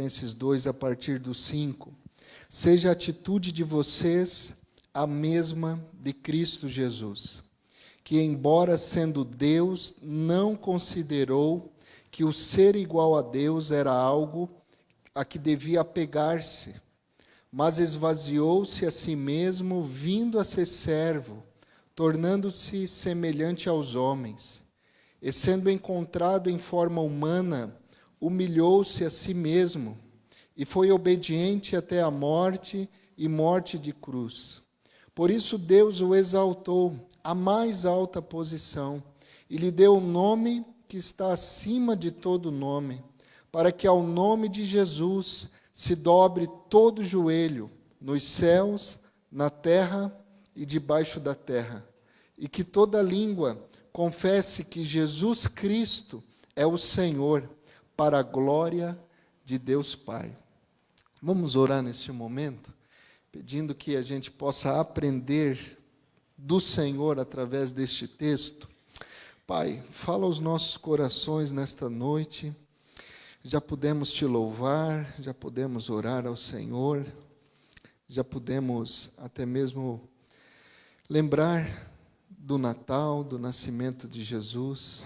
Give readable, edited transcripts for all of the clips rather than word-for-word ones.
Colossenses 2, a partir do 5. Seja a atitude de vocês a mesma de Cristo Jesus, que, embora sendo Deus, não considerou que o ser igual a Deus era algo a que devia apegar-se, mas esvaziou-se a si mesmo, vindo a ser servo, tornando-se semelhante aos homens. E sendo encontrado em forma humana, humilhou-se a si mesmo, e foi obediente até a morte, e morte de cruz. Por isso Deus o exaltou à mais alta posição, e lhe deu o nome que está acima de todo nome, para que ao nome de Jesus se dobre todo joelho, nos céus, na terra e debaixo da terra, e que toda língua confesse que Jesus Cristo é o Senhor, para a glória de Deus Pai. Vamos orar neste momento, pedindo que a gente possa aprender do Senhor através deste texto. Pai, fala aos nossos corações nesta noite. Já pudemos te louvar, já podemos orar ao Senhor, já podemos até mesmo lembrar do Natal, do nascimento de Jesus,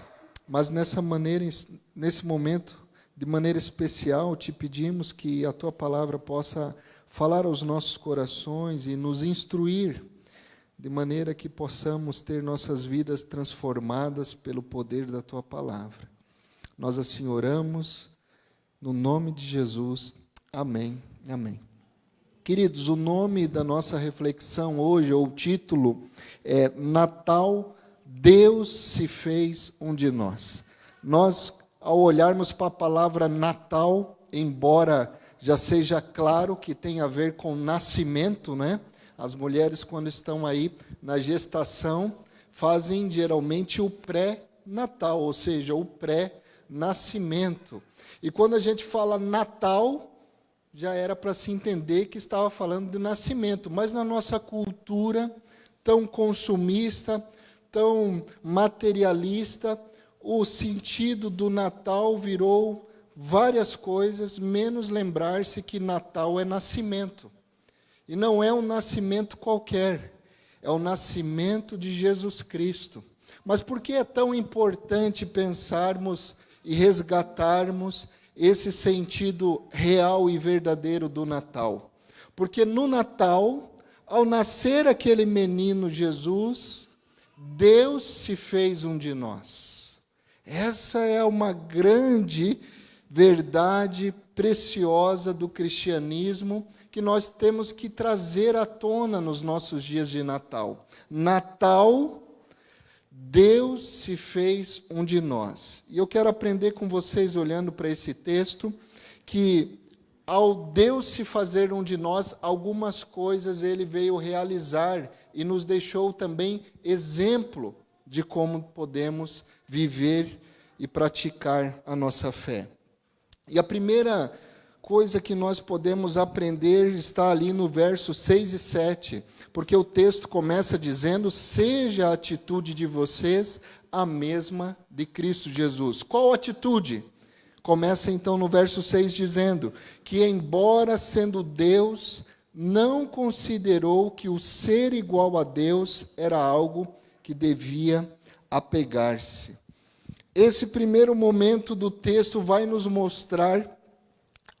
mas nesse momento, de maneira especial, te pedimos que a Tua palavra possa falar aos nossos corações e nos instruir, de maneira que possamos ter nossas vidas transformadas pelo poder da Tua palavra. Nós assim oramos, no nome de Jesus. Amém. Amém. Queridos, o nome da nossa reflexão hoje, ou o título, é Natal, Deus se fez um de nós. Nós, ao olharmos para a palavra Natal, embora já seja claro que tem a ver com nascimento, né? As mulheres, quando estão aí na gestação, fazem geralmente o pré-natal, ou seja, o pré-nascimento. E quando a gente fala Natal, já era para se entender que estava falando de nascimento. Mas na nossa cultura tão consumista, tão materialista, o sentido do Natal virou várias coisas, menos lembrar-se que Natal é nascimento. E não é um nascimento qualquer, é o nascimento de Jesus Cristo. Mas por que é tão importante pensarmos e resgatarmos esse sentido real e verdadeiro do Natal? Porque no Natal, ao nascer aquele menino Jesus, Deus se fez um de nós. Essa é uma grande verdade preciosa do cristianismo que nós temos que trazer à tona nos nossos dias de Natal. Natal, Deus se fez um de nós. E eu quero aprender com vocês, olhando para esse texto, que ao Deus se fazer um de nós, algumas coisas Ele veio realizar e nos deixou também exemplo de como podemos viver e praticar a nossa fé. E a primeira coisa que nós podemos aprender está ali no verso 6 e 7, porque o texto começa dizendo: seja a atitude de vocês a mesma de Cristo Jesus. Qual atitude? Começa então no verso 6 dizendo que, embora sendo Deus, não considerou que o ser igual a Deus era algo que devia apegar-se. Esse primeiro momento do texto vai nos mostrar,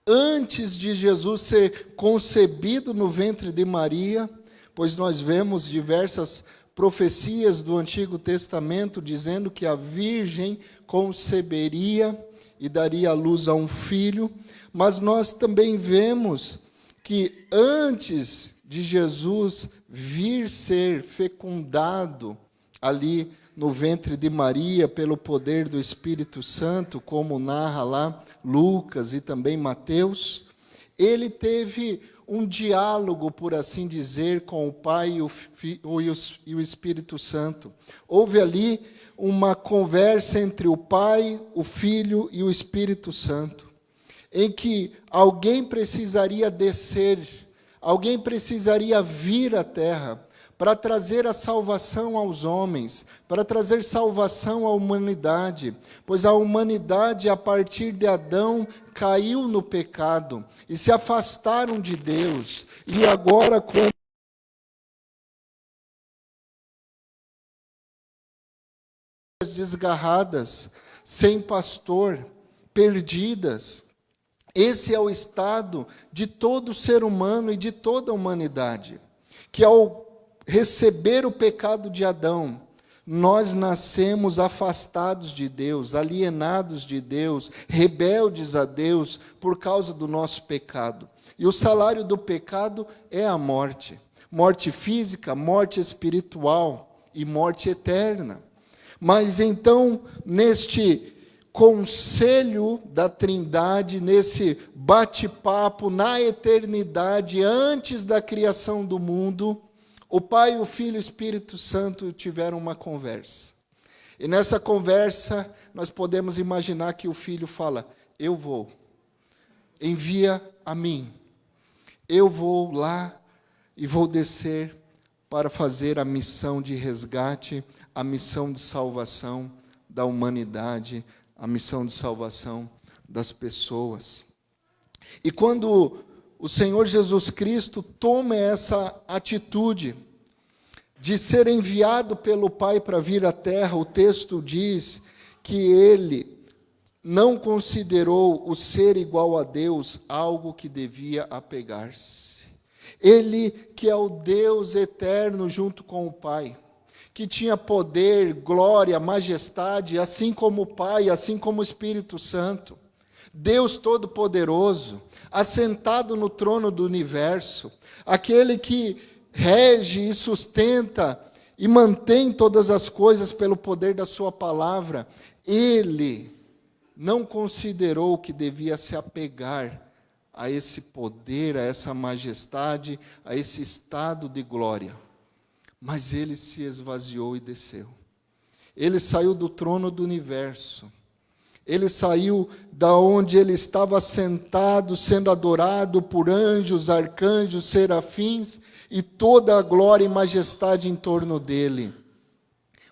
antes de Jesus ser concebido no ventre de Maria, pois nós vemos diversas profecias do Antigo Testamento dizendo que a virgem conceberia e daria à luz a um filho, mas nós também vemos que antes de Jesus vir ser fecundado ali no ventre de Maria pelo poder do Espírito Santo, como narra lá Lucas e também Mateus, ele teve um diálogo, por assim dizer, com o Pai e o Espírito Santo. Houve ali uma conversa entre o Pai, o Filho e o Espírito Santo, em que alguém precisaria descer, alguém precisaria vir à terra para trazer a salvação aos homens, para trazer salvação à humanidade, pois a humanidade, a partir de Adão, caiu no pecado e se afastaram de Deus, e agora, como desgarradas, sem pastor, perdidas. Esse é o estado de todo ser humano e de toda a humanidade, que ao receber o pecado de Adão, nós nascemos afastados de Deus, alienados de Deus, rebeldes a Deus por causa do nosso pecado. E o salário do pecado é a morte. Morte física, morte espiritual e morte eterna. Mas então, neste conselho da Trindade, nesse bate-papo na eternidade, antes da criação do mundo, o Pai, o Filho e o Espírito Santo tiveram uma conversa. E nessa conversa, nós podemos imaginar que o Filho fala: eu vou, envia a mim. Eu vou lá e vou descer para fazer a missão de resgate, a missão de salvação da humanidade, a missão de salvação das pessoas. E quando o Senhor Jesus Cristo toma essa atitude de ser enviado pelo Pai para vir à terra, o texto diz que ele não considerou o ser igual a Deus algo que devia apegar-se. Ele, que é o Deus eterno junto com o Pai, que tinha poder, glória, majestade, assim como o Pai, assim como o Espírito Santo, Deus Todo-Poderoso, assentado no trono do universo, aquele que rege e sustenta e mantém todas as coisas pelo poder da sua palavra, ele não considerou que devia se apegar a esse poder, a essa majestade, a esse estado de glória. Mas ele se esvaziou e desceu. Ele saiu do trono do universo. Ele saiu da onde ele estava sentado, sendo adorado por anjos, arcanjos, serafins e toda a glória e majestade em torno dele,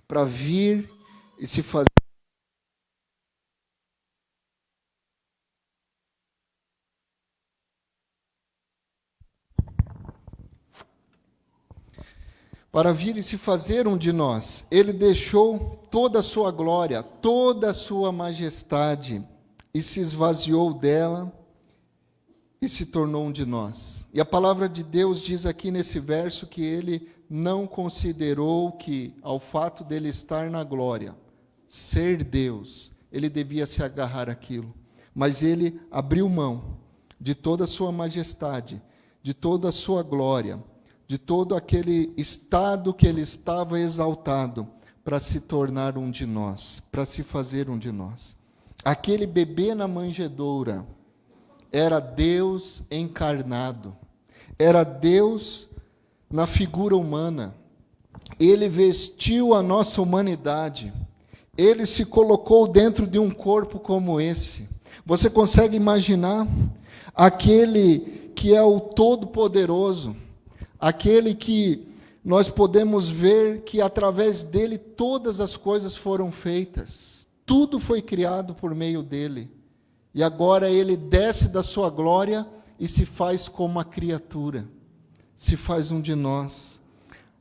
para vir e se fazer um de nós. Ele deixou toda a sua glória, toda a sua majestade, e se esvaziou dela e se tornou um de nós. E a palavra de Deus diz aqui nesse verso que ele não considerou que, ao fato dele estar na glória, ser Deus, ele devia se agarrar àquilo. Mas ele abriu mão de toda a sua majestade, de toda a sua glória, de todo aquele estado que ele estava exaltado, para se tornar um de nós, para se fazer um de nós. Aquele bebê na manjedoura era Deus encarnado, era Deus na figura humana. Ele vestiu a nossa humanidade, ele se colocou dentro de um corpo como esse. Você consegue imaginar aquele que é o Todo-Poderoso, aquele que nós podemos ver que através dele todas as coisas foram feitas, tudo foi criado por meio dele, e agora ele desce da sua glória e se faz como uma criatura, se faz um de nós.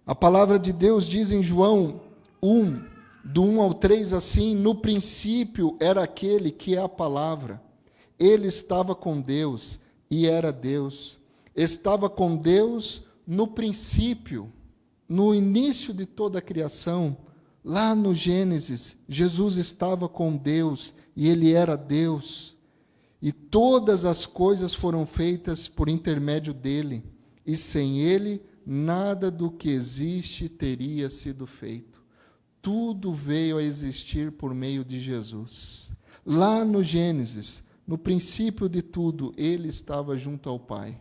A palavra de Deus diz em João 1, do 1 ao 3 assim: no princípio era aquele que é a palavra, ele estava com Deus e era Deus, estava com Deus no princípio, no início de toda a criação, lá no Gênesis, Jesus estava com Deus e ele era Deus. E todas as coisas foram feitas por intermédio dele, e sem ele, nada do que existe teria sido feito. Tudo veio a existir por meio de Jesus. Lá no Gênesis, no princípio de tudo, ele estava junto ao Pai.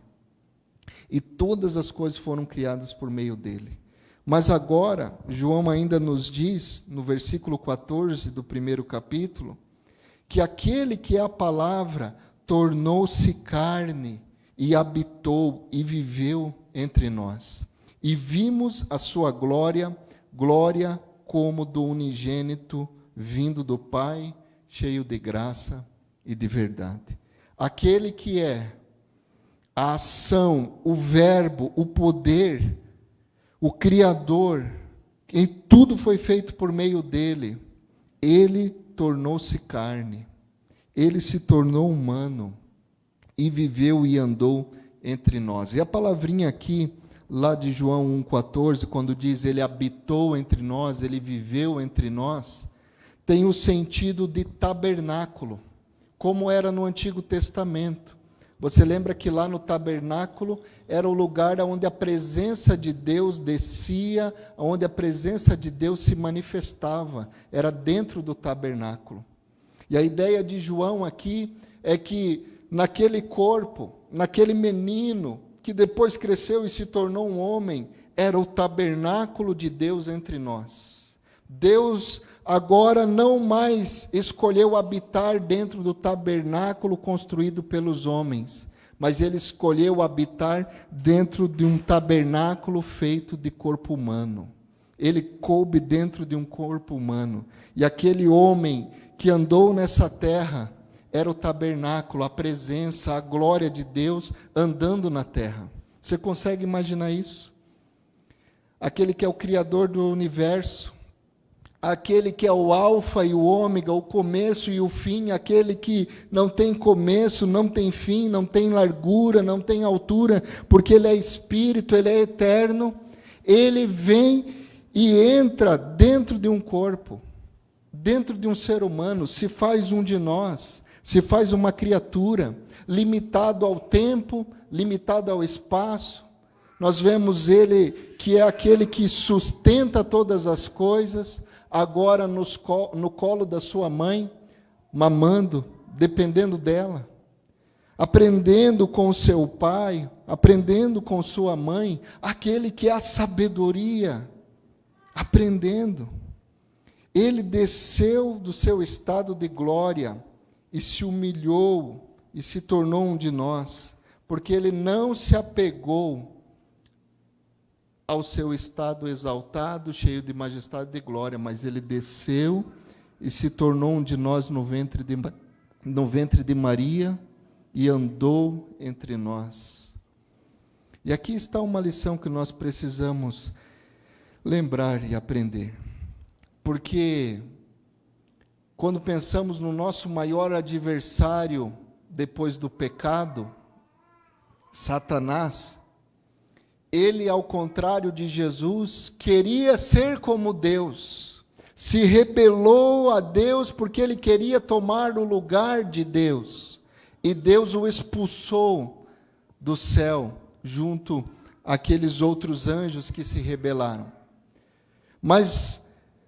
E todas as coisas foram criadas por meio dele. Mas agora, João ainda nos diz, no versículo 14 do primeiro capítulo, que aquele que é a palavra tornou-se carne e habitou e viveu entre nós. e vimos a sua glória, glória como do unigênito vindo do Pai, cheio de graça e de verdade. Aquele que é a ação, o verbo, o poder, o Criador, e tudo foi feito por meio dele, ele tornou-se carne, ele se tornou humano, e viveu e andou entre nós. E a palavrinha aqui, lá de João 1,14, quando diz ele habitou entre nós, ele viveu entre nós, tem o sentido de tabernáculo, como era no Antigo Testamento. Você lembra que lá no tabernáculo era o lugar onde a presença de Deus descia, onde a presença de Deus se manifestava, era dentro do tabernáculo. E a ideia de João aqui é que naquele corpo, naquele menino, que depois cresceu e se tornou um homem, era o tabernáculo de Deus entre nós. Deus agora não mais escolheu habitar dentro do tabernáculo construído pelos homens, mas ele escolheu habitar dentro de um tabernáculo feito de corpo humano. Ele coube dentro de um corpo humano. E aquele homem que andou nessa terra era o tabernáculo, a presença, a glória de Deus andando na terra. Você consegue imaginar isso? Aquele que é o Criador do universo, aquele que é o alfa e o ômega, o começo e o fim, aquele que não tem começo, não tem fim, não tem largura, não tem altura, porque ele é espírito, ele é eterno, ele vem e entra dentro de um corpo, dentro de um ser humano, se faz um de nós, se faz uma criatura, limitado ao tempo, limitado ao espaço. Nós vemos ele que é aquele que sustenta todas as coisas, agora no colo da sua mãe, mamando, dependendo dela, aprendendo com seu pai, aprendendo com sua mãe, aquele que é a sabedoria, aprendendo. Ele desceu do seu estado de glória e se humilhou e se tornou um de nós, porque ele não se apegou ao seu estado exaltado, cheio de majestade e de glória, mas ele desceu e se tornou um de nós no ventre de Maria e andou entre nós. E aqui está uma lição que nós precisamos lembrar e aprender. Porque quando pensamos no nosso maior adversário depois do pecado, Satanás, ele, ao contrário de Jesus, queria ser como Deus, se rebelou a Deus porque ele queria tomar o lugar de Deus, e Deus o expulsou do céu, junto àqueles outros anjos que se rebelaram. Mas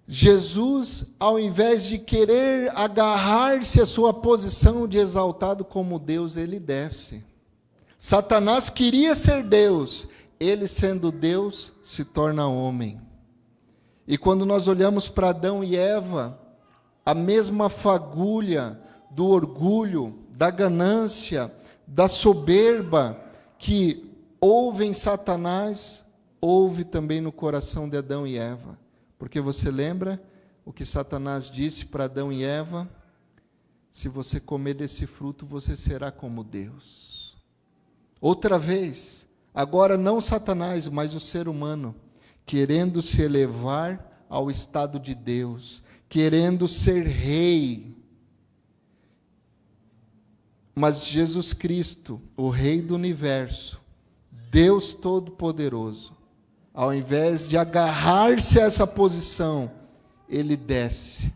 Jesus, ao invés de querer agarrar-se à sua posição de exaltado como Deus, ele desce. Satanás queria ser Deus, ele sendo Deus se torna homem. E quando nós olhamos para Adão e Eva, a mesma fagulha do orgulho, da ganância, da soberba que houve em Satanás, houve também no coração de Adão e Eva. Porque você lembra o que Satanás disse para Adão e Eva? Se você comer desse fruto, você será como Deus. Outra vez, agora não Satanás, mas o ser humano, querendo se elevar ao estado de Deus, querendo ser rei. Mas Jesus Cristo, o Rei do universo, Deus Todo-Poderoso, ao invés de agarrar-se a essa posição, ele desce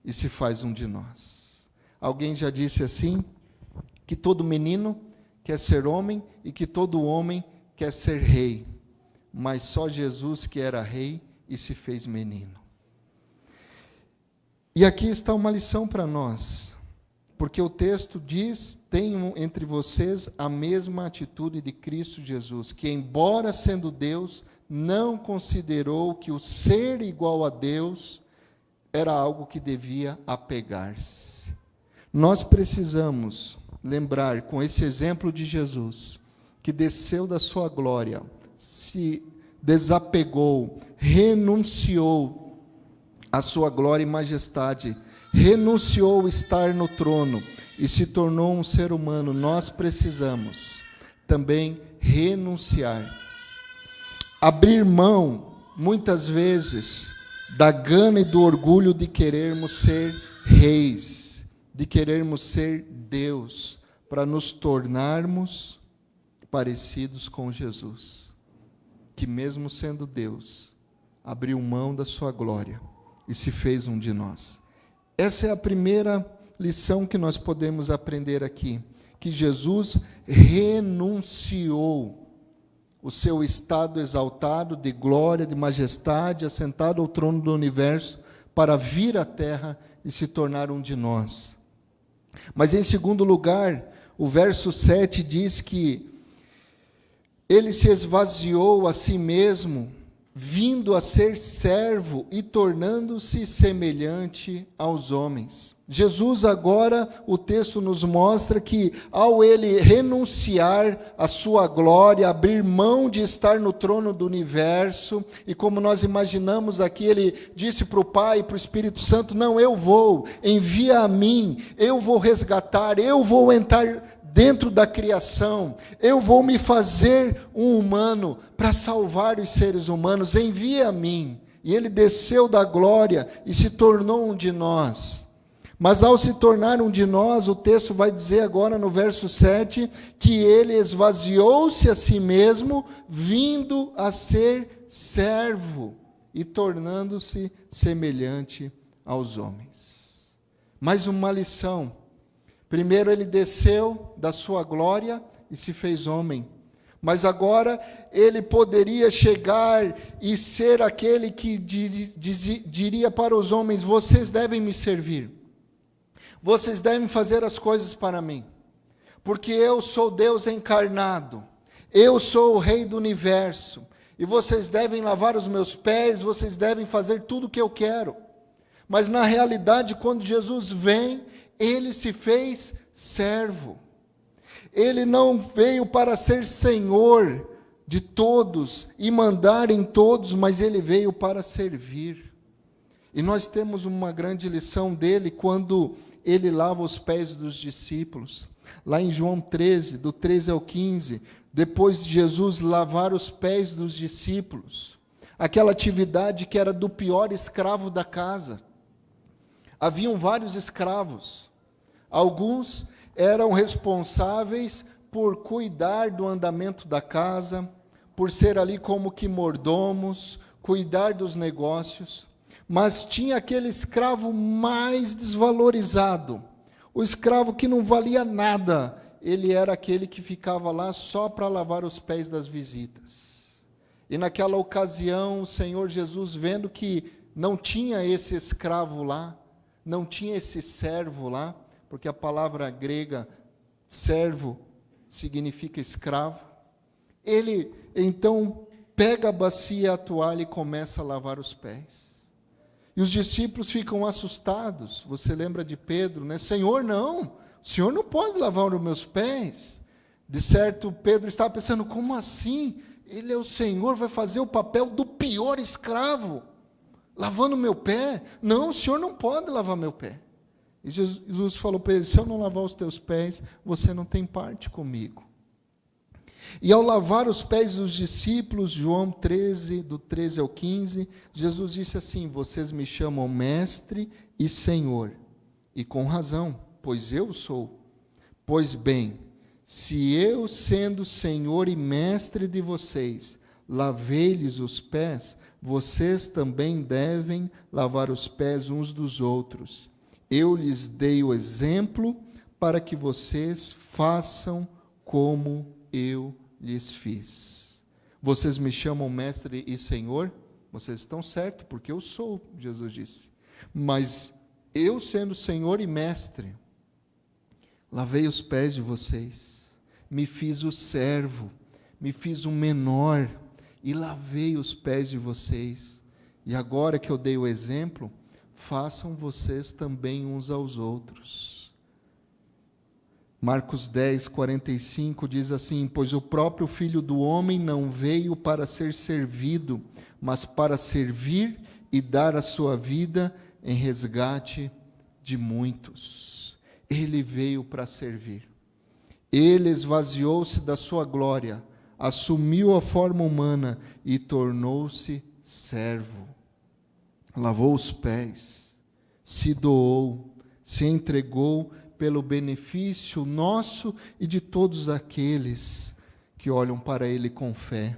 e se faz um de nós. Alguém já disse assim, que todo menino quer ser homem e que todo homem quer ser rei, mas só Jesus que era rei e se fez menino. E aqui está uma lição para nós, porque o texto diz, tenham entre vocês a mesma atitude de Cristo Jesus, que embora sendo Deus, não considerou que o ser igual a Deus era algo que devia apegar-se. Nós precisamos lembrar, com esse exemplo de Jesus, que desceu da sua glória, se desapegou, renunciou à sua glória e majestade, renunciou a estar no trono e se tornou um ser humano, nós precisamos também renunciar. Abrir mão, muitas vezes, da gana e do orgulho de querermos ser reis, de querermos ser Deus, para nos tornarmos parecidos com Jesus, que mesmo sendo Deus, abriu mão da sua glória e se fez um de nós. Essa é a primeira lição que nós podemos aprender aqui, que Jesus renunciou o seu estado exaltado de glória, de majestade, assentado ao trono do universo, para vir à terra e se tornar um de nós. Mas em segundo lugar, o verso 7 diz que ele se esvaziou a si mesmo, vindo a ser servo e tornando-se semelhante aos homens. Jesus agora, o texto nos mostra que ao ele renunciar à sua glória, abrir mão de estar no trono do universo, e como nós imaginamos aqui, ele disse para o Pai e para o Espírito Santo, não, eu vou, envia a mim, eu vou resgatar, eu vou entrar dentro da criação, eu vou me fazer um humano para salvar os seres humanos, envia a mim. E ele desceu da glória e se tornou um de nós. Mas ao se tornar um de nós, o texto vai dizer agora no verso 7, que ele esvaziou-se a si mesmo, vindo a ser servo e tornando-se semelhante aos homens. Mais uma lição. Primeiro ele desceu da sua glória e se fez homem. Mas agora ele poderia chegar e ser aquele que diria para os homens, vocês devem me servir. Vocês devem fazer as coisas para mim. Porque eu sou Deus encarnado. Eu sou o Rei do universo. E vocês devem lavar os meus pés, vocês devem fazer tudo o que eu quero. Mas na realidade, quando Jesus vem, ele se fez servo. Ele não veio para ser senhor de todos e mandar em todos, mas ele veio para servir. E nós temos uma grande lição dele quando ele lava os pés dos discípulos. Lá em João 13, do 13 ao 15, depois de Jesus lavar os pés dos discípulos, aquela atividade que era do pior escravo da casa. Haviam vários escravos. Alguns eram responsáveis por cuidar do andamento da casa, por ser ali como que mordomos, cuidar dos negócios. Mas tinha aquele escravo mais desvalorizado, o escravo que não valia nada. Ele era aquele que ficava lá só para lavar os pés das visitas. E naquela ocasião, o Senhor Jesus, vendo que não tinha esse escravo lá, não tinha esse servo lá, porque a palavra grega servo significa escravo, ele então pega a bacia e a toalha e começa a lavar os pés. E os discípulos ficam assustados. Você lembra de Pedro, né? Senhor, não, o Senhor não pode lavar os meus pés. De certo, Pedro estava pensando, como assim? Ele é o Senhor, vai fazer o papel do pior escravo, lavando meu pé? Não, o Senhor não pode lavar meu pé. E Jesus falou para ele, se eu não lavar os teus pés, você não tem parte comigo. E ao lavar os pés dos discípulos, João 13, do 13 ao 15, Jesus disse assim, vocês me chamam mestre e senhor, e com razão, pois eu sou. Pois bem, se eu, sendo senhor e mestre de vocês, lavei-lhes os pés, vocês também devem lavar os pés uns dos outros. Eu lhes dei o exemplo para que vocês façam como eu lhes fiz. Vocês me chamam mestre e senhor? Vocês estão certos, porque eu sou, Jesus disse. Mas eu, sendo senhor e mestre, lavei os pés de vocês, me fiz o servo, me fiz um menor e lavei os pés de vocês. E agora que eu dei o exemplo, façam vocês também uns aos outros. Marcos 10, 45 diz assim: pois o próprio Filho do Homem não veio para ser servido, mas para servir e dar a sua vida em resgate de muitos. Ele veio para servir. Ele esvaziou-se da sua glória, assumiu a forma humana e tornou-se servo. Lavou os pés, se doou, se entregou pelo benefício nosso e de todos aqueles que olham para Ele com fé.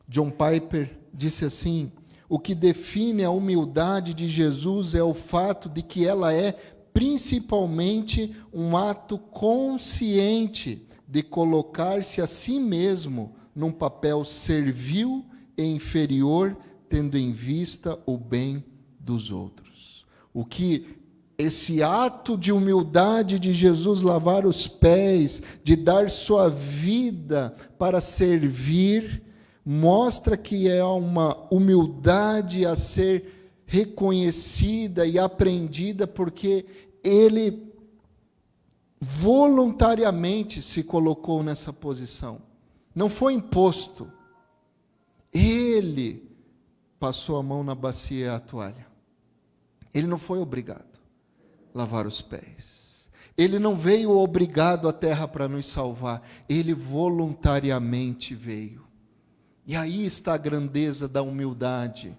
John Piper disse assim: o que define a humildade de Jesus é o fato de que ela é principalmente um ato consciente de colocar-se a si mesmo num papel servil e inferior, tendo em vista o bem dos outros. O que esse ato de humildade de Jesus, lavar os pés, de dar sua vida para servir, mostra que é uma humildade a ser reconhecida e aprendida, porque ele voluntariamente se colocou nessa posição. Não foi imposto. Ele passou a mão na bacia e a toalha. Ele não foi obrigado a lavar os pés. Ele não veio obrigado à terra para nos salvar. Ele voluntariamente veio. E aí está a grandeza da humildade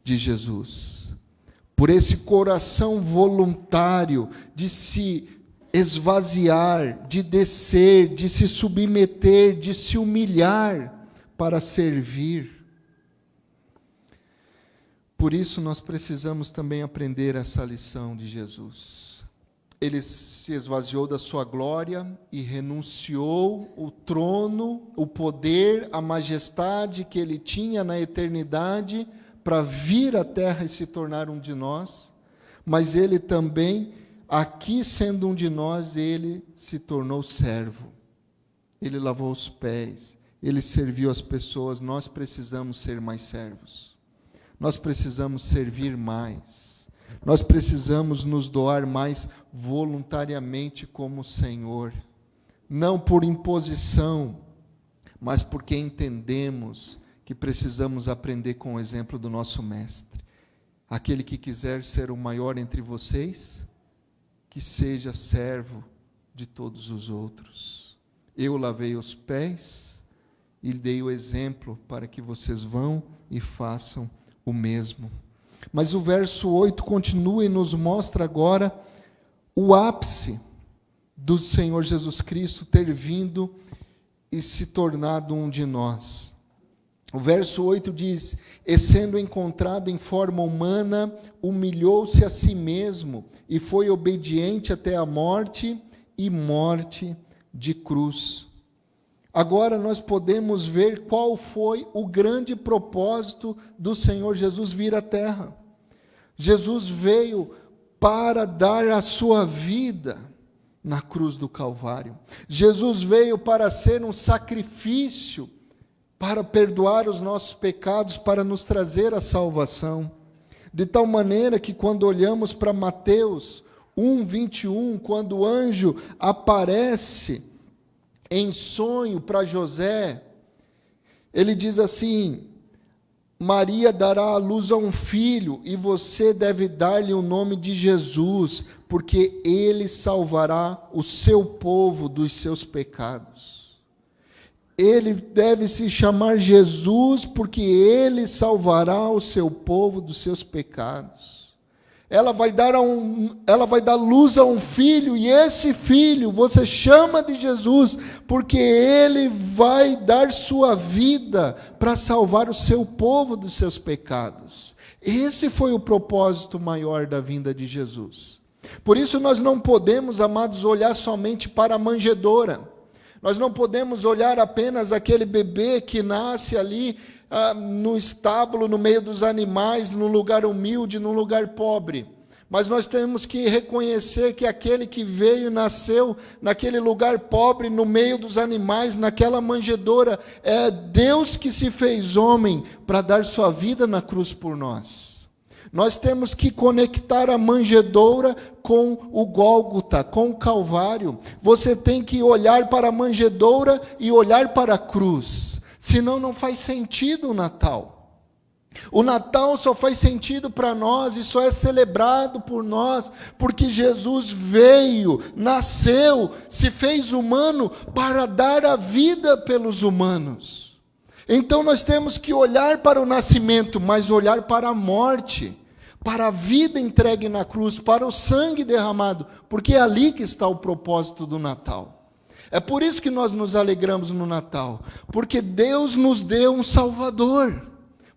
de Jesus. Por esse coração voluntário de se esvaziar, de descer, de se submeter, de se humilhar para servir. Por isso nós precisamos também aprender essa lição de Jesus. Ele se esvaziou da sua glória e renunciou o trono, o poder, a majestade que ele tinha na eternidade para vir à terra e se tornar um de nós, mas ele também, aqui sendo um de nós, ele se tornou servo. Ele lavou os pés, ele serviu as pessoas. Nós precisamos ser mais servos. Nós precisamos servir mais. Nós precisamos nos doar mais voluntariamente como o Senhor. Não por imposição, mas porque entendemos que precisamos aprender com o exemplo do nosso Mestre. Aquele que quiser ser o maior entre vocês, que seja servo de todos os outros. Eu lavei os pés e dei o exemplo para que vocês vão e façam o mesmo. Mas o verso 8 continua e nos mostra agora o ápice do Senhor Jesus Cristo ter vindo e se tornado um de nós. O verso 8 diz: e sendo encontrado em forma humana, humilhou-se a si mesmo e foi obediente até a morte e morte de cruz. Agora nós podemos ver qual foi o grande propósito do Senhor Jesus vir à terra. Jesus veio para dar a sua vida na cruz do Calvário. Jesus veio para ser um sacrifício, para perdoar os nossos pecados, para nos trazer a salvação. De tal maneira que quando olhamos para Mateus 1:21, quando o anjo aparece em sonho para José, ele diz assim: Maria dará à luz a um filho, e você deve dar-lhe o nome de Jesus, porque ele salvará o seu povo dos seus pecados. Ele deve se chamar Jesus, porque ele salvará o seu povo dos seus pecados. Ela vai dar luz a um filho, e esse filho você chama de Jesus, porque ele vai dar sua vida para salvar o seu povo dos seus pecados. Esse foi o propósito maior da vinda de Jesus. Por isso nós não podemos, amados, olhar somente para a manjedoura. Nós não podemos olhar apenas aquele bebê que nasce ali no estábulo, no meio dos animais, num lugar humilde, num lugar pobre. Mas nós temos que reconhecer que aquele que veio e nasceu naquele lugar pobre, no meio dos animais, naquela manjedoura, é Deus que se fez homem para dar sua vida na cruz por nós. Nós temos que conectar a manjedoura com o Gólgota, com o Calvário. Você tem que olhar para a manjedoura e olhar para a cruz. Senão não faz sentido o Natal. O Natal só faz sentido para nós e só é celebrado por nós porque Jesus veio, nasceu, se fez humano para dar a vida pelos humanos. Então nós temos que olhar para o nascimento, mas olhar para a morte, para a vida entregue na cruz, para o sangue derramado, porque é ali que está o propósito do Natal. É por isso que nós nos alegramos no Natal, porque Deus nos deu um Salvador.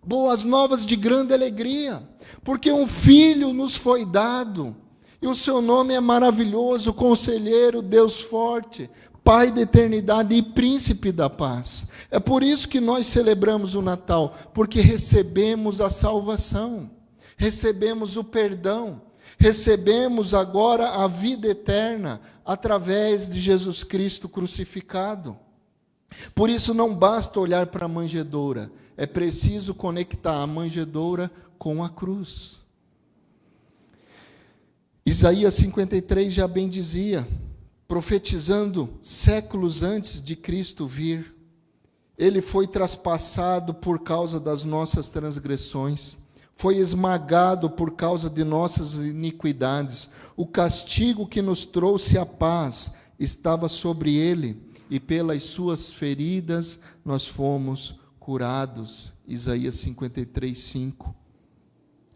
Boas novas de grande alegria, porque um filho nos foi dado, e o seu nome é maravilhoso, Conselheiro, Deus forte, Pai da eternidade e Príncipe da paz. É por isso que nós celebramos o Natal, porque recebemos a salvação, recebemos o perdão, recebemos agora a vida eterna, através de Jesus Cristo crucificado. Por isso não basta olhar para a manjedoura, é preciso conectar a manjedoura com a cruz. Isaías 53 já bem dizia, profetizando séculos antes de Cristo vir, ele foi traspassado por causa das nossas transgressões, foi esmagado por causa de nossas iniquidades, o castigo que nos trouxe a paz estava sobre ele, e pelas suas feridas nós fomos curados. Isaías 53, 5.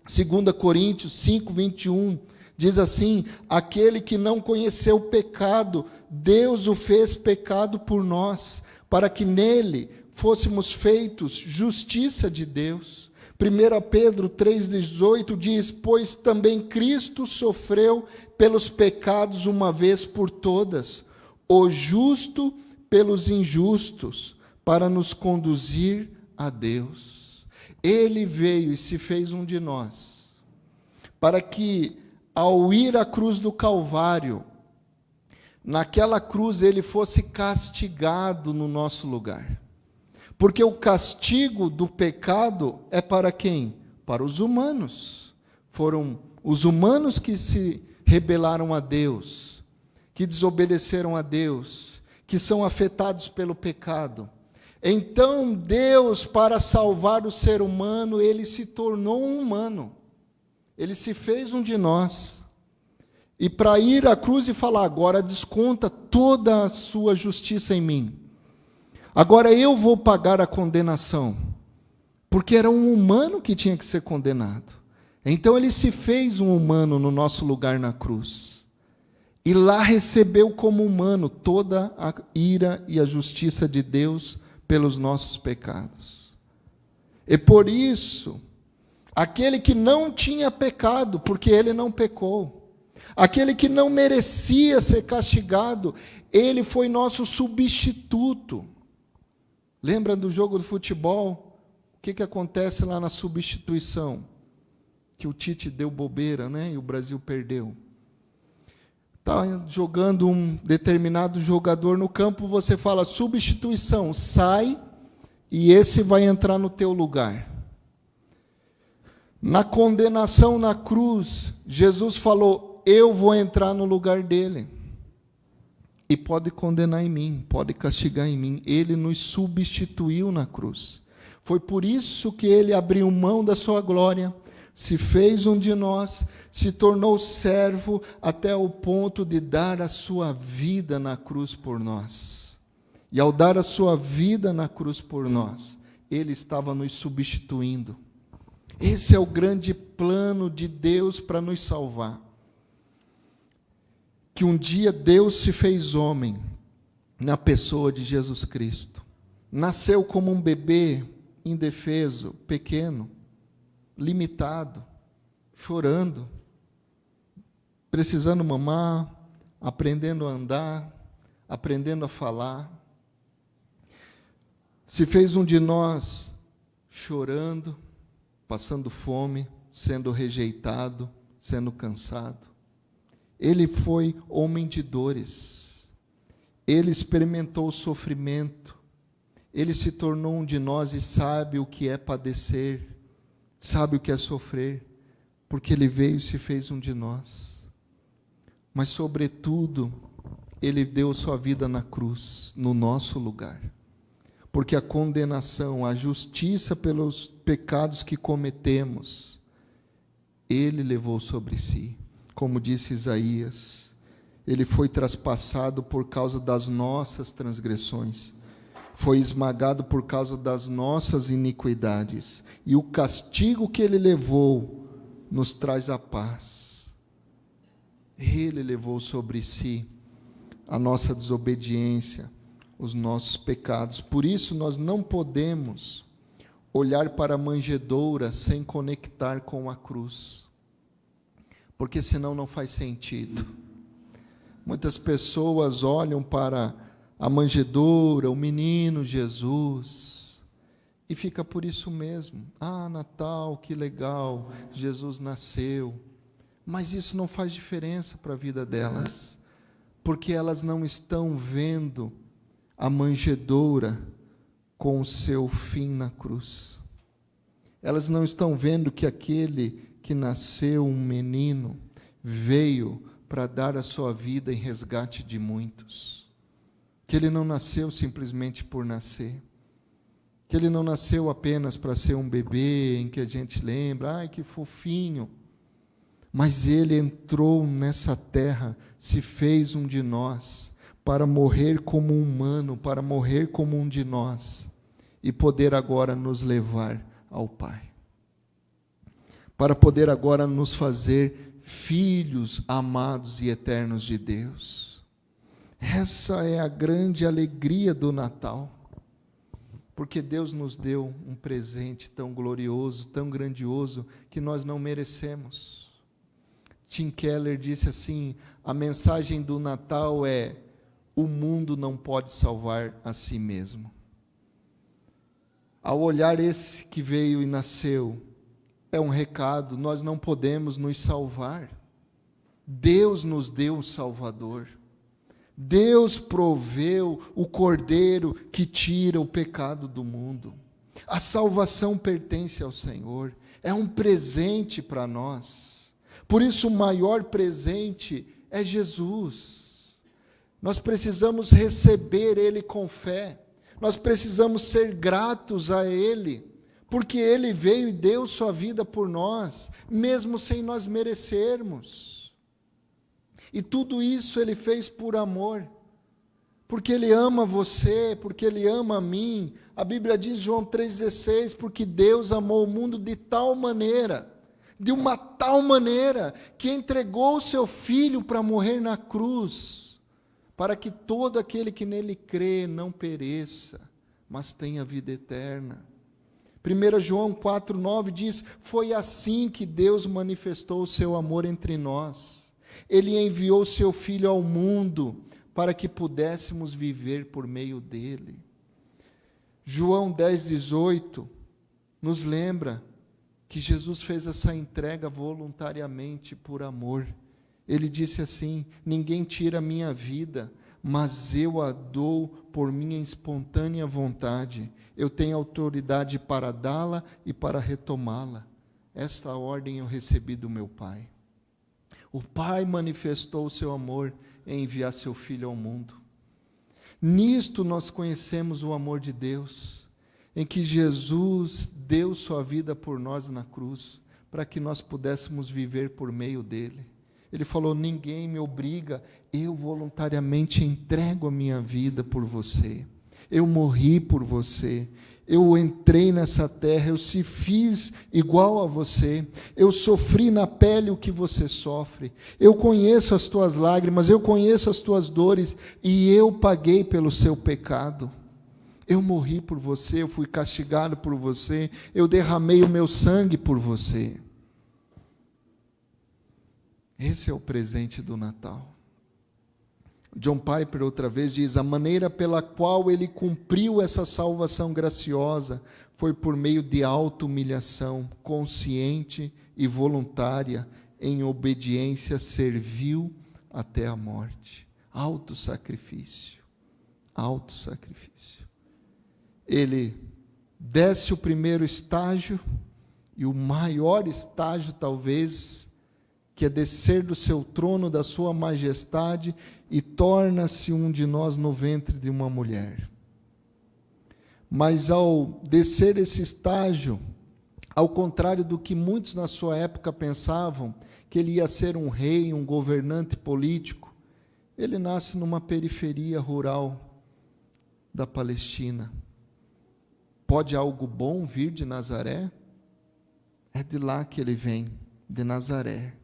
2 Coríntios 5, 21, diz assim, aquele que não conheceu o pecado, Deus o fez pecado por nós, para que nele fôssemos feitos justiça de Deus. 1 Pedro 3,18 diz, pois também Cristo sofreu pelos pecados uma vez por todas, o justo pelos injustos, para nos conduzir a Deus. Ele veio e se fez um de nós, para que, ao ir à cruz do Calvário, naquela cruz ele fosse castigado no nosso lugar. Porque o castigo do pecado é para quem? Para os humanos. Foram os humanos que se rebelaram a Deus, que desobedeceram a Deus, que são afetados pelo pecado. Então Deus, para salvar o ser humano, ele se tornou um humano. Ele se fez um de nós. E para ir à cruz e falar, agora desconta toda a sua justiça em mim. Agora eu vou pagar a condenação. Porque era um humano que tinha que ser condenado. Então ele se fez um humano no nosso lugar na cruz. E lá recebeu como humano toda a ira e a justiça de Deus pelos nossos pecados. E por isso, aquele que não tinha pecado, porque ele não pecou, aquele que não merecia ser castigado, ele foi nosso substituto. Lembra do jogo de futebol? O que acontece lá na substituição? Que o Tite deu bobeira, né? E o Brasil perdeu. Está jogando um determinado jogador no campo, você fala, substituição, sai, e esse vai entrar no teu lugar. Na condenação na cruz, Jesus falou, eu vou entrar no lugar dele. E pode condenar em mim, pode castigar em mim. Ele nos substituiu na cruz. Foi por isso que ele abriu mão da sua glória, se fez um de nós, se tornou servo até o ponto de dar a sua vida na cruz por nós. E ao dar a sua vida na cruz por nós, ele estava nos substituindo. Esse é o grande plano de Deus para nos salvar. Que um dia Deus se fez homem na pessoa de Jesus Cristo. Nasceu como um bebê indefeso, pequeno, limitado, chorando, precisando mamar, aprendendo a andar, aprendendo a falar. Se fez um de nós chorando, passando fome, sendo rejeitado, sendo cansado. Ele foi homem de dores. Ele experimentou o sofrimento. Ele se tornou um de nós e sabe o que é padecer, sabe o que é sofrer, porque Ele veio e se fez um de nós. Mas, sobretudo, Ele deu sua vida na cruz, no nosso lugar. Porque a condenação, a justiça pelos pecados que cometemos, Ele levou sobre si. Como disse Isaías, Ele foi traspassado por causa das nossas transgressões, foi esmagado por causa das nossas iniquidades, e o castigo que Ele levou nos traz a paz. Ele levou sobre si a nossa desobediência, os nossos pecados. Por isso nós não podemos olhar para a manjedoura sem conectar com a cruz, porque senão não faz sentido. Muitas pessoas olham para a manjedoura, o menino Jesus, e fica por isso mesmo. Ah, Natal, que legal, Jesus nasceu. Mas isso não faz diferença para a vida delas, porque elas não estão vendo a manjedoura com o seu fim na cruz. Elas não estão vendo que aquele que nasceu um menino veio para dar a sua vida em resgate de muitos. Que ele não nasceu simplesmente por nascer. Que ele não nasceu apenas para ser um bebê em que a gente lembra, ai que fofinho. Mas ele entrou nessa terra, se fez um de nós, para morrer como um humano, para morrer como um de nós, e poder agora nos levar ao Pai. Para poder agora nos fazer filhos amados e eternos de Deus. Essa é a grande alegria do Natal, porque Deus nos deu um presente tão glorioso, tão grandioso, que nós não merecemos. Tim Keller disse assim, a mensagem do Natal é: o mundo não pode salvar a si mesmo. Ao olhar esse que veio e nasceu, é um recado, nós não podemos nos salvar. Deus nos deu o Salvador. Deus proveu o Cordeiro que tira o pecado do mundo. A salvação pertence ao Senhor, é um presente para nós. Por isso o maior presente é Jesus. Nós precisamos receber Ele com fé, nós precisamos ser gratos a Ele, porque Ele veio e deu sua vida por nós, mesmo sem nós merecermos. E tudo isso Ele fez por amor, porque Ele ama você, porque Ele ama a mim. A Bíblia diz, João 3,16, porque Deus amou o mundo de tal maneira, de uma tal maneira, que entregou o seu Filho para morrer na cruz, para que todo aquele que nele crê não pereça, mas tenha vida eterna. 1 João 4,9 diz, foi assim que Deus manifestou o seu amor entre nós. Ele enviou seu Filho ao mundo para que pudéssemos viver por meio dele. João 10,18 nos lembra que Jesus fez essa entrega voluntariamente por amor. Ele disse assim, ninguém tira a minha vida, mas eu a dou por minha espontânea vontade. Eu tenho autoridade para dá-la e para retomá-la. Esta ordem eu recebi do meu Pai. O Pai manifestou o seu amor em enviar seu Filho ao mundo. Nisto nós conhecemos o amor de Deus, em que Jesus deu sua vida por nós na cruz, para que nós pudéssemos viver por meio dele. Ele falou, ninguém me obriga, eu voluntariamente entrego a minha vida por você. Eu morri por você. Eu entrei nessa terra, eu se fiz igual a você, eu sofri na pele o que você sofre, eu conheço as tuas lágrimas, eu conheço as tuas dores, e eu paguei pelo seu pecado. Eu morri por você, eu fui castigado por você, eu derramei o meu sangue por você. Esse é o presente do Natal. John Piper outra vez diz, a maneira pela qual ele cumpriu essa salvação graciosa foi por meio de auto-humilhação, consciente e voluntária, em obediência servil até a morte. Auto-sacrifício. Auto-sacrifício. Ele desce o primeiro estágio e o maior estágio, talvez, que é descer do seu trono, da sua majestade, e torna-se um de nós no ventre de uma mulher. Mas ao descer esse estágio, ao contrário do que muitos na sua época pensavam, que ele ia ser um rei, um governante político, ele nasce numa periferia rural da Palestina. Pode algo bom vir de Nazaré? É de lá que ele vem, de Nazaré.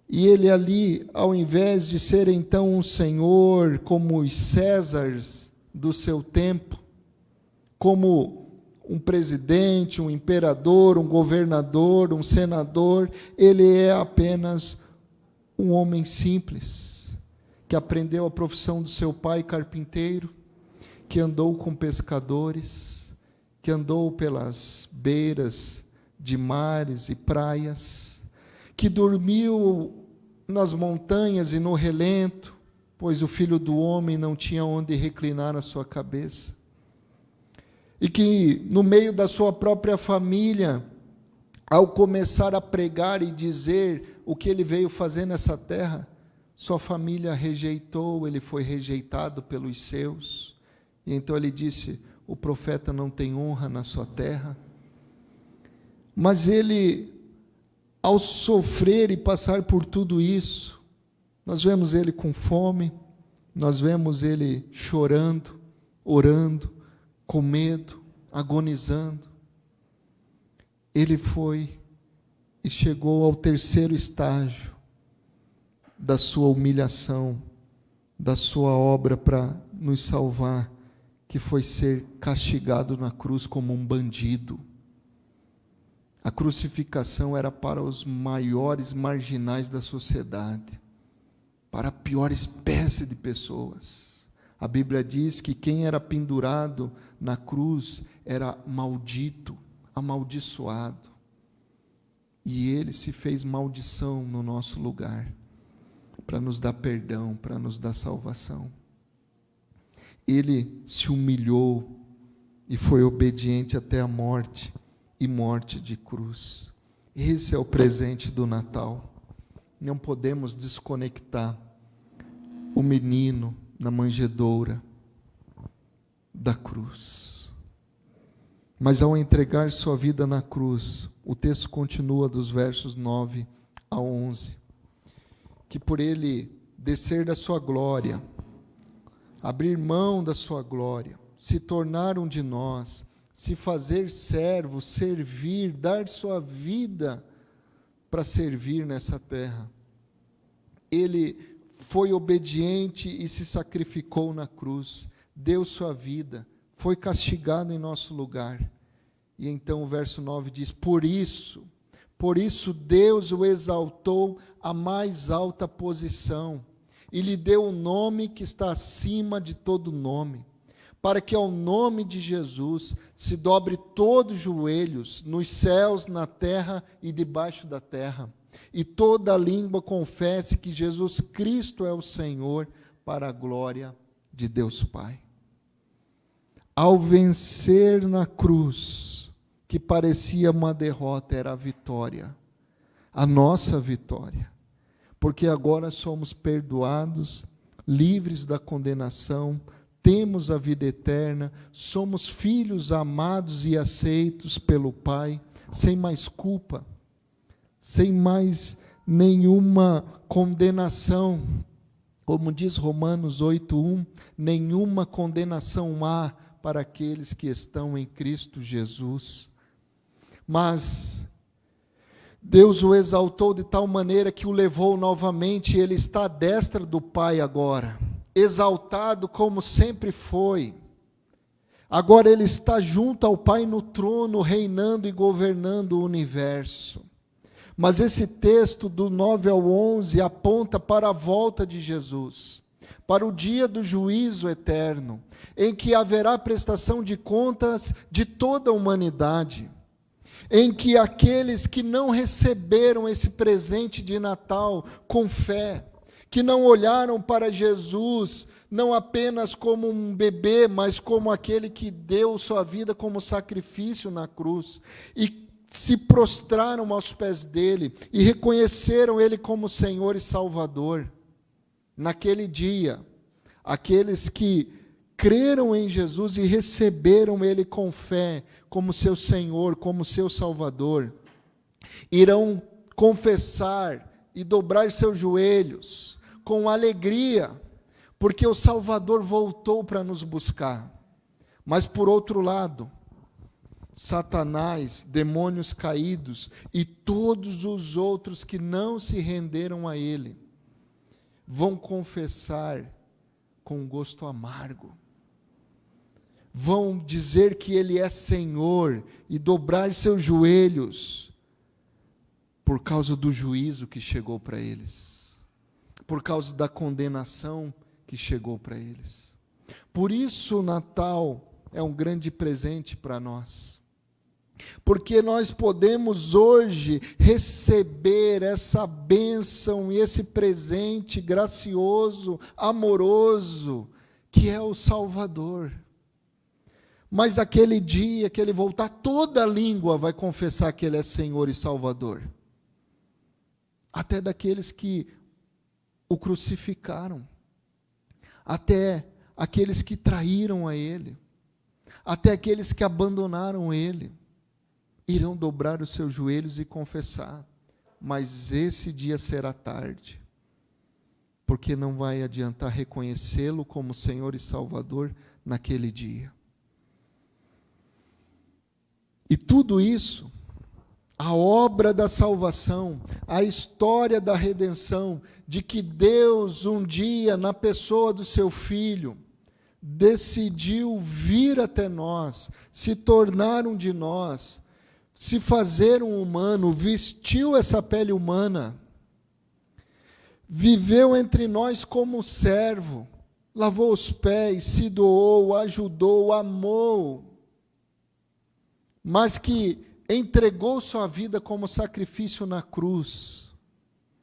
E ele ali, ao invés de ser então um senhor como os Césares do seu tempo, como um presidente, um imperador, um governador, um senador, ele é apenas um homem simples, que aprendeu a profissão do seu pai carpinteiro, que andou com pescadores, que andou pelas beiras de mares e praias, que dormiu nas montanhas e no relento, pois o Filho do Homem não tinha onde reclinar a sua cabeça. E que, no meio da sua própria família, ao começar a pregar e dizer o que ele veio fazer nessa terra, sua família rejeitou, ele foi rejeitado pelos seus. E então ele disse: o profeta não tem honra na sua terra. Mas ele, ao sofrer e passar por tudo isso, nós vemos ele com fome, nós vemos ele chorando, orando, com medo, agonizando. Ele foi e chegou ao terceiro estágio da sua humilhação, da sua obra para nos salvar, que foi ser castigado na cruz como um bandido. A crucificação era para os maiores marginais da sociedade, para a pior espécie de pessoas. A Bíblia diz que quem era pendurado na cruz era maldito, amaldiçoado. E ele se fez maldição no nosso lugar, para nos dar perdão, para nos dar salvação. Ele se humilhou e foi obediente até a morte, e morte de cruz. Esse é o presente do Natal. Não podemos desconectar o menino na manjedoura da cruz. Mas ao entregar sua vida na cruz, o texto continua dos versos 9 a 11, que por ele descer da sua glória, abrir mão da sua glória, se tornar um de nós, se fazer servo, servir, dar sua vida para servir nessa terra. Ele foi obediente e se sacrificou na cruz, deu sua vida, foi castigado em nosso lugar. E então o verso 9 diz: por isso Deus o exaltou à mais alta posição e lhe deu o nome que está acima de todo nome, para que ao nome de Jesus se dobre todos os joelhos, nos céus, na terra e debaixo da terra, e toda língua confesse que Jesus Cristo é o Senhor, para a glória de Deus Pai. Ao vencer na cruz, que parecia uma derrota, era a vitória, a nossa vitória, porque agora somos perdoados, livres da condenação, temos a vida eterna, somos filhos amados e aceitos pelo Pai, sem mais culpa, sem mais nenhuma condenação. Como diz Romanos 8:1, nenhuma condenação há para aqueles que estão em Cristo Jesus. Mas Deus o exaltou de tal maneira que o levou novamente, e ele está à destra do Pai agora, exaltado como sempre foi. Agora ele está junto ao Pai no trono, reinando e governando o universo. Mas esse texto do 9 ao 11 aponta para a volta de Jesus, para o dia do juízo eterno, em que haverá prestação de contas de toda a humanidade, em que aqueles que não receberam esse presente de Natal com fé, que não olharam para Jesus, não apenas como um bebê, mas como aquele que deu sua vida como sacrifício na cruz, e se prostraram aos pés dele e reconheceram ele como Senhor e Salvador. Naquele dia, aqueles que creram em Jesus e receberam ele com fé como seu Senhor, como seu Salvador, irão confessar e dobrar seus joelhos com alegria, porque o Salvador voltou para nos buscar. Mas por outro lado, Satanás, demônios caídos e todos os outros que não se renderam a ele, vão confessar com gosto amargo. Vão dizer que ele é Senhor e dobrar seus joelhos por causa do juízo que chegou para eles, por causa da condenação que chegou para eles. Por isso o Natal é um grande presente para nós, porque nós podemos hoje receber essa bênção e esse presente gracioso, amoroso, que é o Salvador. Mas aquele dia que ele voltar, toda língua vai confessar que ele é Senhor e Salvador. Até daqueles que o crucificaram, até aqueles que traíram a ele, até aqueles que abandonaram ele, irão dobrar os seus joelhos e confessar. Mas esse dia será tarde, porque não vai adiantar reconhecê-lo como Senhor e Salvador naquele dia. E tudo isso, a obra da salvação, a história da redenção, de que Deus um dia, na pessoa do seu Filho, decidiu vir até nós, se tornar um de nós, se fazer um humano, vestiu essa pele humana, viveu entre nós como servo, lavou os pés, se doou, ajudou, amou, mas que entregou sua vida como sacrifício na cruz,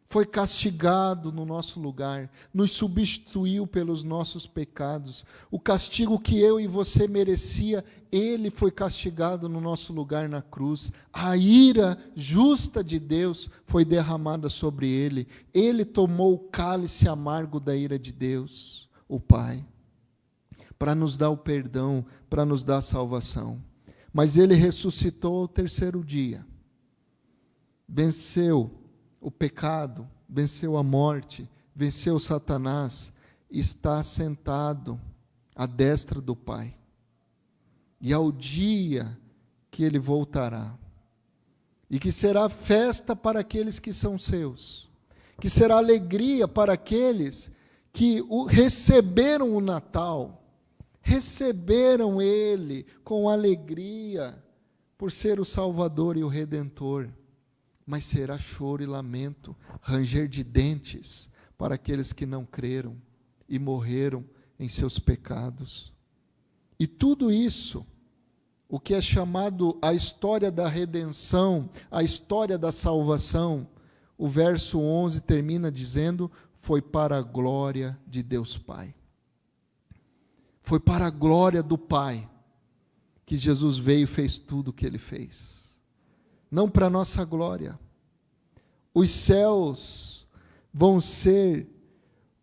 foi castigado no nosso lugar, nos substituiu pelos nossos pecados. O castigo que eu e você merecia, ele foi castigado no nosso lugar na cruz. A ira justa de Deus foi derramada sobre ele. Ele tomou o cálice amargo da ira de Deus, o Pai, para nos dar o perdão, para nos dar a salvação. Mas ele ressuscitou ao terceiro dia, venceu o pecado, venceu a morte, venceu Satanás, está sentado à destra do Pai. E ao dia que ele voltará, e que será festa para aqueles que são seus, que será alegria para aqueles que receberam o Natal, receberam ele com alegria, por ser o Salvador e o Redentor. Mas será choro e lamento, ranger de dentes para aqueles que não creram e morreram em seus pecados. E tudo isso, o que é chamado a história da redenção, a história da salvação, o verso 11 termina dizendo, foi para a glória de Deus Pai. Foi para a glória do Pai que Jesus veio e fez tudo o que ele fez. Não para a nossa glória. Os céus vão ser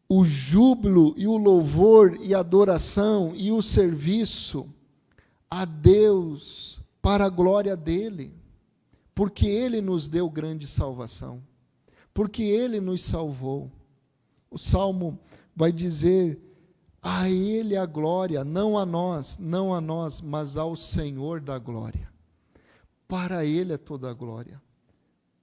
o júbilo e o louvor e a adoração e o serviço a Deus para a glória dele, porque ele nos deu grande salvação, porque ele nos salvou. O Salmo vai dizer, a ele a glória, não a nós, mas ao Senhor da glória. Para ele é toda a glória,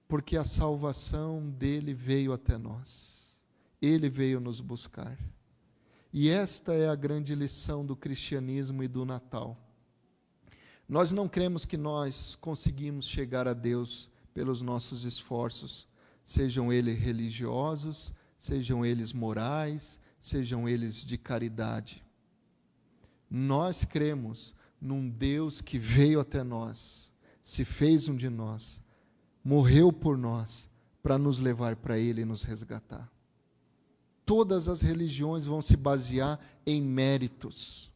porque a salvação dele veio até nós. Ele veio nos buscar. E esta é a grande lição do cristianismo e do Natal. Nós não cremos que nós conseguimos chegar a Deus pelos nossos esforços, sejam eles religiosos, sejam eles morais, sejam eles de caridade. Nós cremos num Deus que veio até nós, se fez um de nós, morreu por nós, para nos levar para Ele e nos resgatar. Todas as religiões vão se basear em méritos,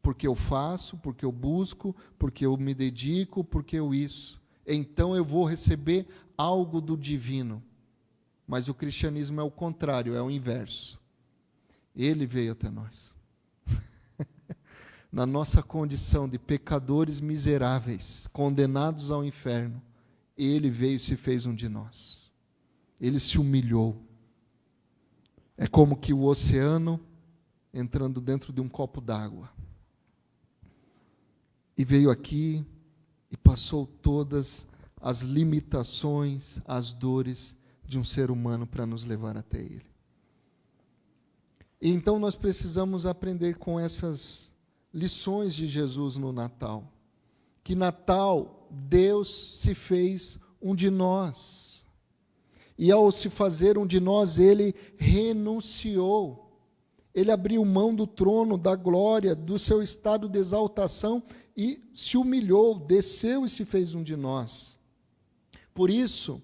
porque eu faço, porque eu busco, porque eu me dedico, porque eu isso. então eu vou receber algo do divino. Mas o cristianismo é o contrário, é o inverso. Ele veio até nós. Na nossa condição de pecadores miseráveis, condenados ao inferno, Ele veio e se fez um de nós. Ele se humilhou. É como que o oceano entrando dentro de um copo d'água. E veio aqui e passou todas as limitações, as dores de um ser humano para nos levar até Ele. E então nós precisamos aprender com essas lições de Jesus no Natal. Que Natal, Deus se fez um de nós. E ao se fazer um de nós, Ele renunciou. Ele abriu mão do trono, da glória, do seu estado de exaltação e se humilhou, desceu e se fez um de nós. Por isso,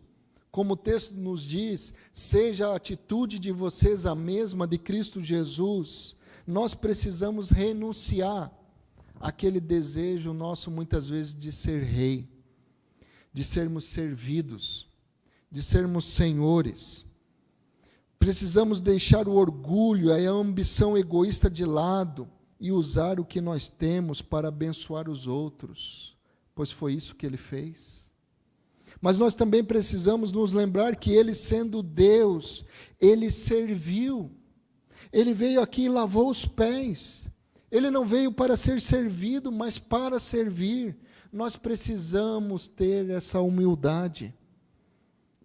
como o texto nos diz, seja a atitude de vocês a mesma de Cristo Jesus. Nós precisamos renunciar àquele desejo nosso, muitas vezes, de ser rei, de sermos servidos, de sermos senhores. Precisamos deixar o orgulho, a ambição egoísta de lado e usar o que nós temos para abençoar os outros, pois foi isso que Ele fez. Mas nós também precisamos nos lembrar que Ele, sendo Deus, Ele serviu. Ele veio aqui e lavou os pés. Ele não veio para ser servido, mas para servir. Nós precisamos ter essa humildade.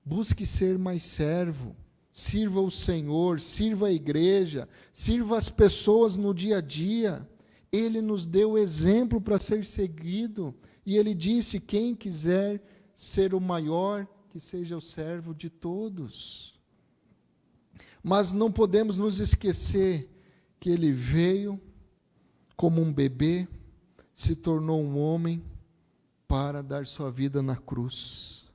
Busque ser mais servo. Sirva o Senhor, sirva a igreja, sirva as pessoas no dia a dia. Ele nos deu exemplo para ser seguido. E Ele disse, quem quiser ser o maior, que seja o servo de todos. Mas não podemos nos esquecer que Ele veio como um bebê, se tornou um homem para dar sua vida na cruz.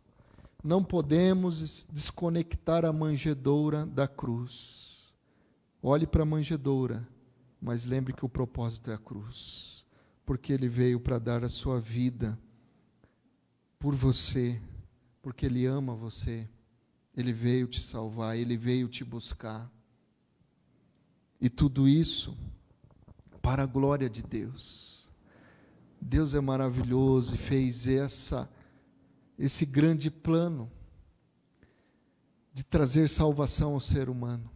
Não podemos desconectar a manjedoura da cruz. Olhe para a manjedoura, mas lembre que o propósito é a cruz, porque Ele veio para dar a sua vida por você, porque Ele ama você. Ele veio te salvar, Ele veio te buscar. E tudo isso para a glória de Deus. Deus é maravilhoso e fez esse grande plano de trazer salvação ao ser humano,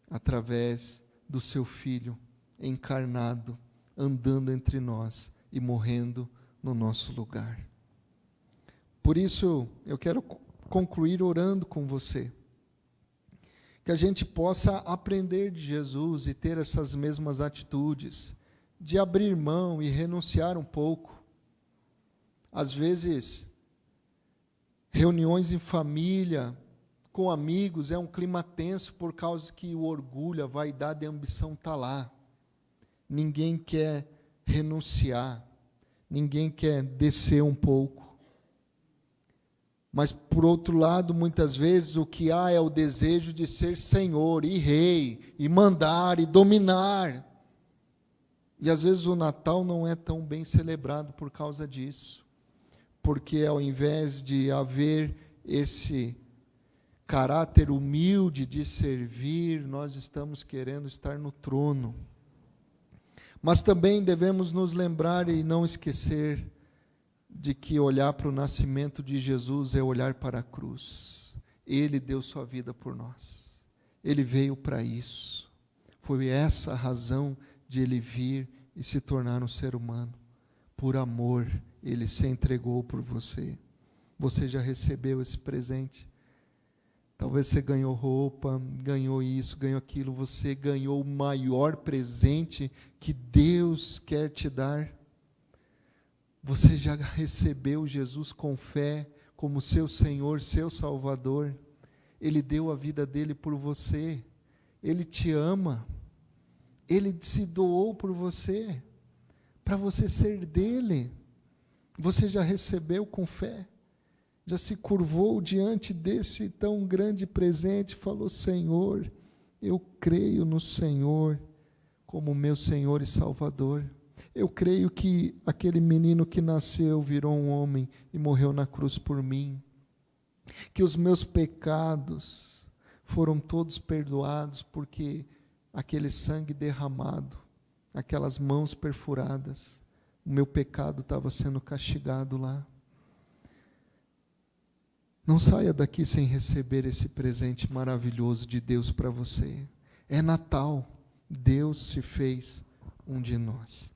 através do seu Filho encarnado, andando entre nós e morrendo no nosso lugar. Por isso, eu quero concluir orando com você, que a gente possa aprender de Jesus e ter essas mesmas atitudes, de abrir mão e renunciar um pouco. Às vezes, reuniões em família, com amigos, é um clima tenso por causa que o orgulho, a vaidade e a ambição está lá. Ninguém quer renunciar, ninguém quer descer um pouco. Mas, por outro lado, muitas vezes o que há é o desejo de ser senhor e rei, e mandar e dominar. E às vezes o Natal não é tão bem celebrado por causa disso. Porque ao invés de haver esse caráter humilde de servir, nós estamos querendo estar no trono. Mas também devemos nos lembrar e não esquecer de que olhar para o nascimento de Jesus é olhar para a cruz. Ele deu sua vida por nós. Ele veio para isso. Foi essa a razão de Ele vir e se tornar um ser humano. Por amor, Ele se entregou por você. Você já recebeu esse presente? Talvez você ganhou roupa, ganhou isso, ganhou aquilo. Você ganhou o maior presente que Deus quer te dar. Você já recebeu Jesus com fé como seu Senhor, seu Salvador. Ele deu a vida dele por você. Ele te ama. Ele se doou por você, para você ser dele. Você já recebeu com fé? Já se curvou diante desse tão grande presente, falou, Senhor, eu creio no Senhor como meu Senhor e Salvador. Eu creio que aquele menino que nasceu virou um homem e morreu na cruz por mim. Que os meus pecados foram todos perdoados porque aquele sangue derramado, aquelas mãos perfuradas, o meu pecado estava sendo castigado lá. Não saia daqui sem receber esse presente maravilhoso de Deus para você. É Natal, Deus se fez um de nós.